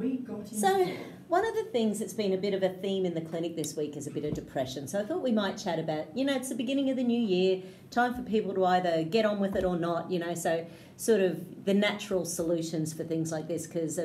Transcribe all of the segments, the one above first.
we got into? So, one of the things that's been a bit of a theme in the clinic this week is a bit of depression. So I thought we might chat about, it's the beginning of the new year, time for people to either get on with it or not, so sort of the natural solutions for things like this because,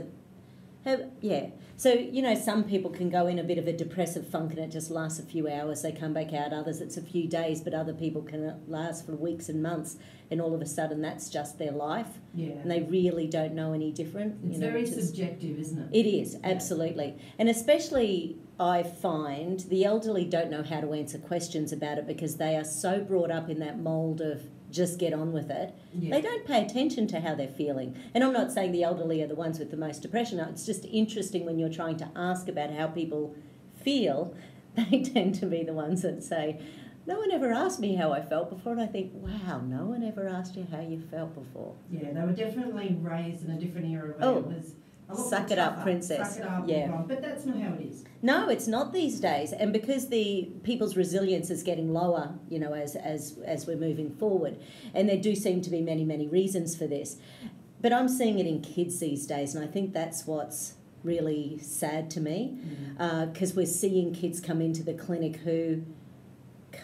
So, some people can go in a bit of a depressive funk and it just lasts a few hours. They come back out. Others, it's a few days, but other people can last for weeks and months. And all of a sudden, that's just their life. Yeah. And they really don't know any different. It's very subjective, isn't it? It is, absolutely. Yeah. And especially, I find the elderly don't know how to answer questions about it because they are so brought up in that mould of just get on with it. Yeah. They don't pay attention to how they're feeling. And I'm not saying the elderly are the ones with the most depression. It's just interesting when you're trying to ask about how people feel, they tend to be the ones that say, no one ever asked me how I felt before. And I think, wow, no one ever asked you how you felt before. Yeah, they were definitely raised in a different era where it was a lot suck it up, princess. Suck it up, yeah. But that's not how it is. No, it's not these days. And because the people's resilience is getting lower, as we're moving forward, and there do seem to be many, many reasons for this. But I'm seeing it in kids these days, and I think that's what's really sad to me, because we're seeing kids come into the clinic who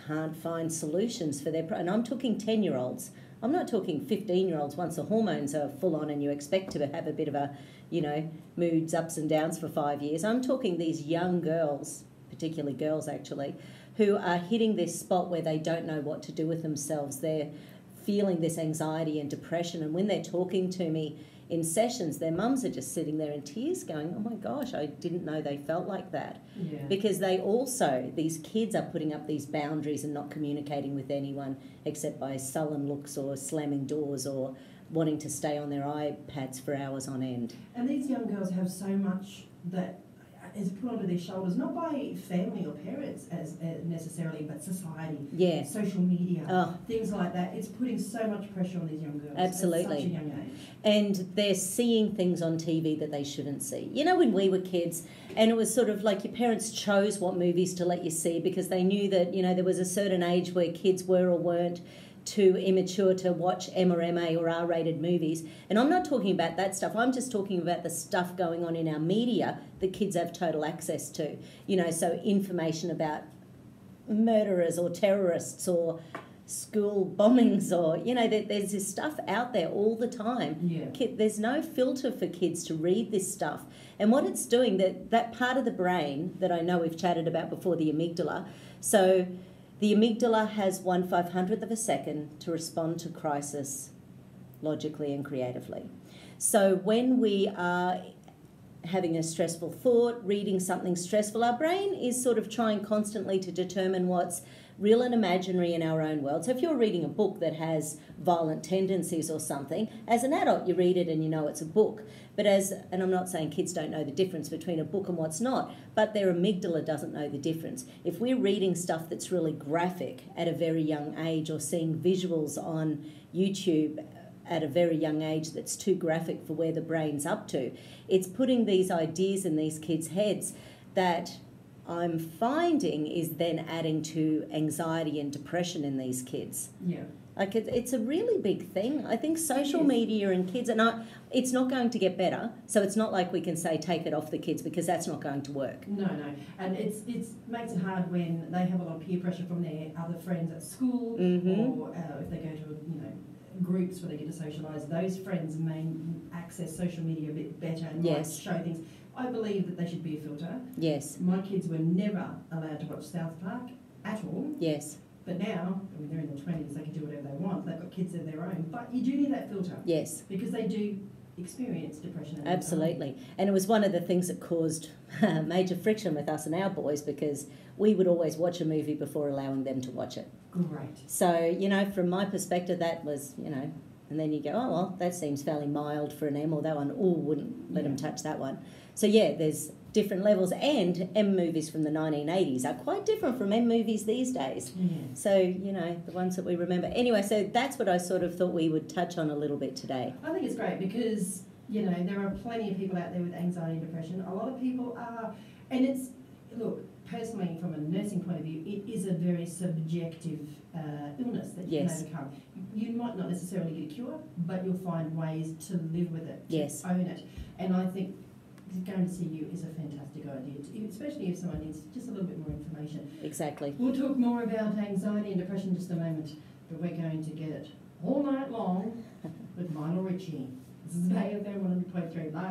can't find solutions for their... And I'm talking 10-year-olds. I'm not talking 15-year-olds once the hormones are full on and you expect to have a bit of a, moods ups and downs for 5 years. I'm talking these young girls, particularly girls actually, who are hitting this spot where they don't know what to do with themselves. They're feeling this anxiety and depression. And when they're talking to me in sessions, their mums are just sitting there in tears going, oh my gosh, I didn't know they felt like that. Yeah. Because these kids are putting up these boundaries and not communicating with anyone except by sullen looks or slamming doors or wanting to stay on their iPads for hours on end. And these young girls have so much that is put onto their shoulders, not by family or parents as necessarily, but society, social media, things like that. It's putting so much pressure on these young girls Absolutely. At such a young age. And they're seeing things on TV that they shouldn't see. When we were kids, and it was sort of like your parents chose what movies to let you see because they knew that, there was a certain age where kids were or weren't too immature to watch M or MA or R-rated movies. And I'm not talking about that stuff. I'm just talking about the stuff going on in our media that kids have total access to. So information about murderers or terrorists or school bombings or, there's this stuff out there all the time. Yeah. There's no filter for kids to read this stuff. And what it's doing, that part of the brain that I know we've chatted about before, the amygdala, so... The amygdala has 1/500th of a second to respond to crisis logically and creatively. So when we are having a stressful thought, reading something stressful, our brain is sort of trying constantly to determine what's real and imaginary in our own world. So if you're reading a book that has violent tendencies or something, as an adult you read it and you know it's a book. But and I'm not saying kids don't know the difference between a book and what's not, but their amygdala doesn't know the difference. If we're reading stuff that's really graphic at a very young age or seeing visuals on YouTube at a very young age that's too graphic for where the brain's up to, it's putting these ideas in these kids' heads that I'm finding is then adding to anxiety and depression in these kids. Yeah. Like it's a really big thing. I think social media and kids, and it's not going to get better. So it's not like we can say take it off the kids because that's not going to work. No, and it makes it hard when they have a lot of peer pressure from their other friends at school, or if they go to groups where they get to socialise. Those friends may access social media a bit better and might show things. I believe that they should be a filter. Yes. My kids were never allowed to watch South Park at all. Yes. But now, they're in their 20s, they can do whatever they want. They've got kids of their own. But you do need that filter. Yes. Because they do experience depression. Absolutely. And it was one of the things that caused major friction with us and our boys because we would always watch a movie before allowing them to watch it. Great. So, from my perspective, that was, and then you go, oh, well, that seems fairly mild for an M, or that one, wouldn't let them touch that one. So, there's different levels, and M movies from the 1980s are quite different from M movies these days. Yeah. So, the ones that we remember. Anyway, so that's what I sort of thought we would touch on a little bit today. I think it's great because, there are plenty of people out there with anxiety and depression. A lot of people are, and it's, look, personally, from a nursing point of view, it is a very subjective illness that you can overcome. You might not necessarily get a cure, but you'll find ways to live with it, to own it. And I think going to see you is a fantastic idea, especially if someone needs just a little bit more information. Exactly. We'll talk more about anxiety and depression in just a moment, but we're going to get all night long with Lionel Richie. This is AFM 100.3 Live.